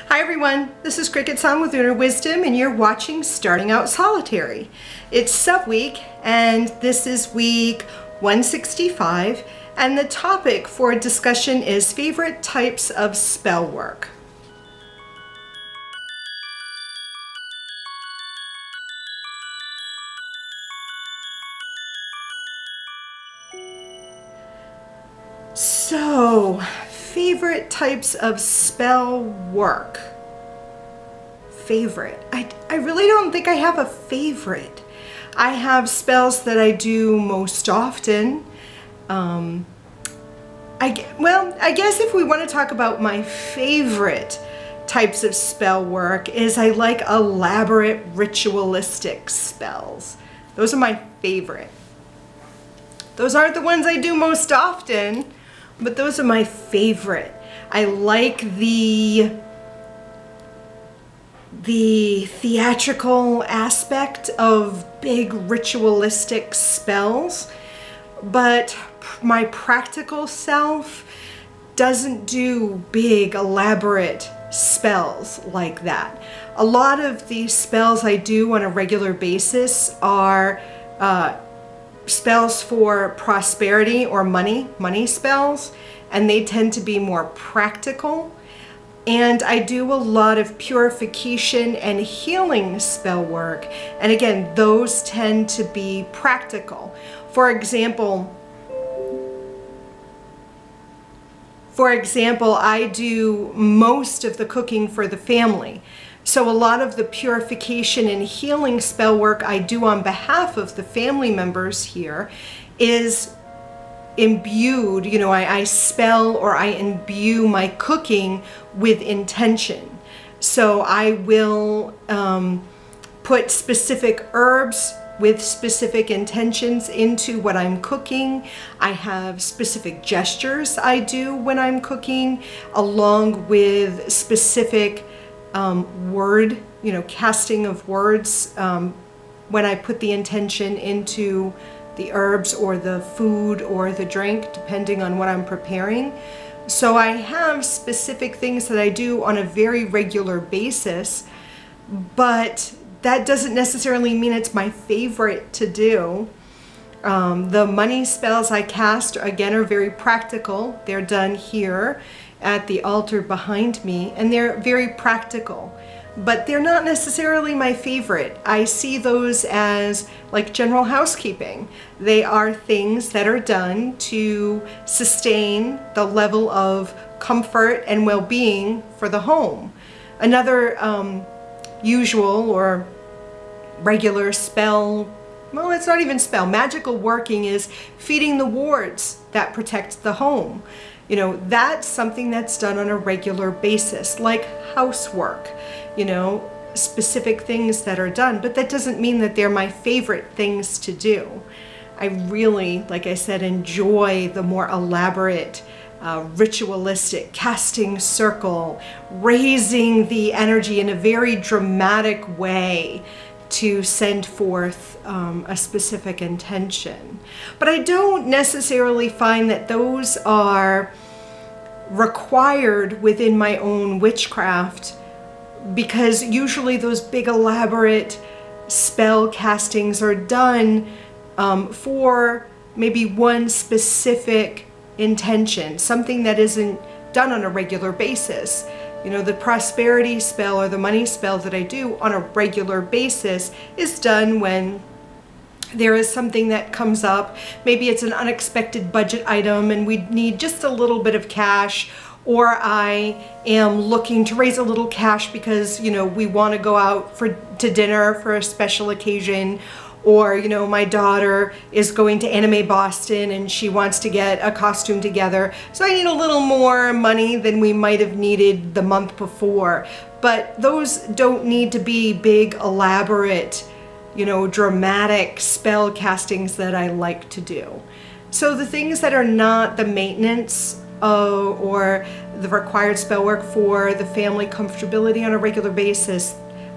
Hi everyone, this is CricketSong with Lunar Wisdom and you're watching Starting Out Solitary. It's sub week and this is week 165 and the topic for discussion is favorite types of spell work. So, favorite types of spell work. Favorite. I really don't think I have a favorite. I have spells that I do most often. I guess if we want to talk about my favorite types of spell work is I like elaborate ritualistic spells. Those are my favorite. Those aren't the ones I do most often, but those are my favorite. I like the theatrical aspect of big ritualistic spells, but my practical self doesn't do big elaborate spells like that. A lot of the spells I do on a regular basis are spells for prosperity or money spells, and they tend to be more practical. And I do a lot of purification and healing spell work, and again, those tend to be practical. For example, I do most of the cooking for the family. So a lot of the purification and healing spell work I do on behalf of the family members here is imbued, you know, I spell or I imbue my cooking with intention. So I will put specific herbs with specific intentions into what I'm cooking. I have specific gestures I do when I'm cooking, along with specific word, you know, casting of words when I put the intention into the herbs or the food or the drink, depending on what I'm preparing. So I have specific things that I do on a very regular basis, but that doesn't necessarily mean it's my favorite to do. The money spells I cast, again, are very practical. They're done here at the altar behind me, and they're very practical, but they're not necessarily my favorite. I see those as like general housekeeping. They are things that are done to sustain the level of comfort and well-being for the home. Another usual or regular spell, well, it's not even spell, magical working is feeding the wards that protect the home. You know, that's something that's done on a regular basis, like housework, you know, specific things that are done, but that doesn't mean that they're my favorite things to do. I really, like I said, enjoy the more elaborate, ritualistic, casting circle, raising the energy in a very dramatic way to send forth a specific intention. But I don't necessarily find that those are required within my own witchcraft, because usually those big elaborate spell castings are done for maybe one specific intention, something that isn't done on a regular basis. You know, the prosperity spell or the money spell that I do on a regular basis is done when there is something that comes up. Maybe it's an unexpected budget item and we need just a little bit of cash, or I am looking to raise a little cash because, you know, we want to go out to dinner for a special occasion, or, you know, my daughter is going to Anime Boston and she wants to get a costume together. So I need a little more money than we might have needed the month before. But those don't need to be big, elaborate, you know, dramatic spell castings that I like to do. So the things that are not the maintenance or the required spell work for the family comfortability on a regular basis,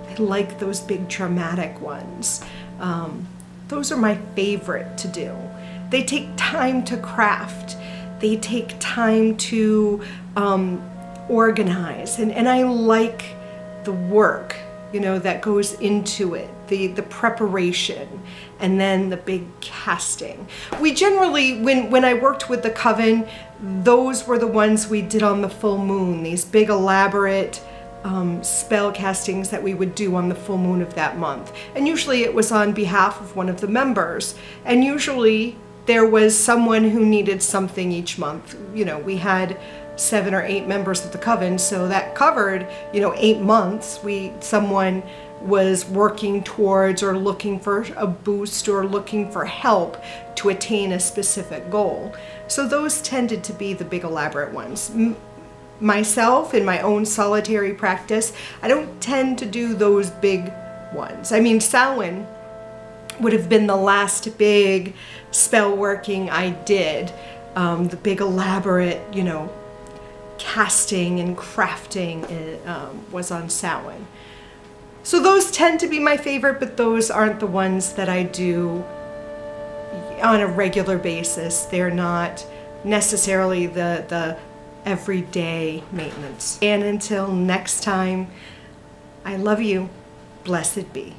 I like those big dramatic ones. Those are my favorite to do. They take time to craft. They take time to organize, and I like the work, you know, that goes into it, the preparation, and then the big casting. We generally, when I worked with the coven, those were the ones we did on the full moon, these big elaborate spell castings that we would do on the full moon of that month. And usually it was on behalf of one of the members, and usually there was someone who needed something each month. You know, we had 7 or 8 members of the coven, so that covered, you know, 8 months. Someone was working towards or looking for a boost or looking for help to attain a specific goal. So those tended to be the big elaborate ones. Myself, in my own solitary practice, I don't tend to do those big ones. I mean, Samhain would have been the last big spell working I did. The big elaborate, you know, casting and crafting was on Samhain. So those tend to be my favorite, but those aren't the ones that I do on a regular basis. They're not necessarily the everyday maintenance. And until next time, I love you. Blessed be.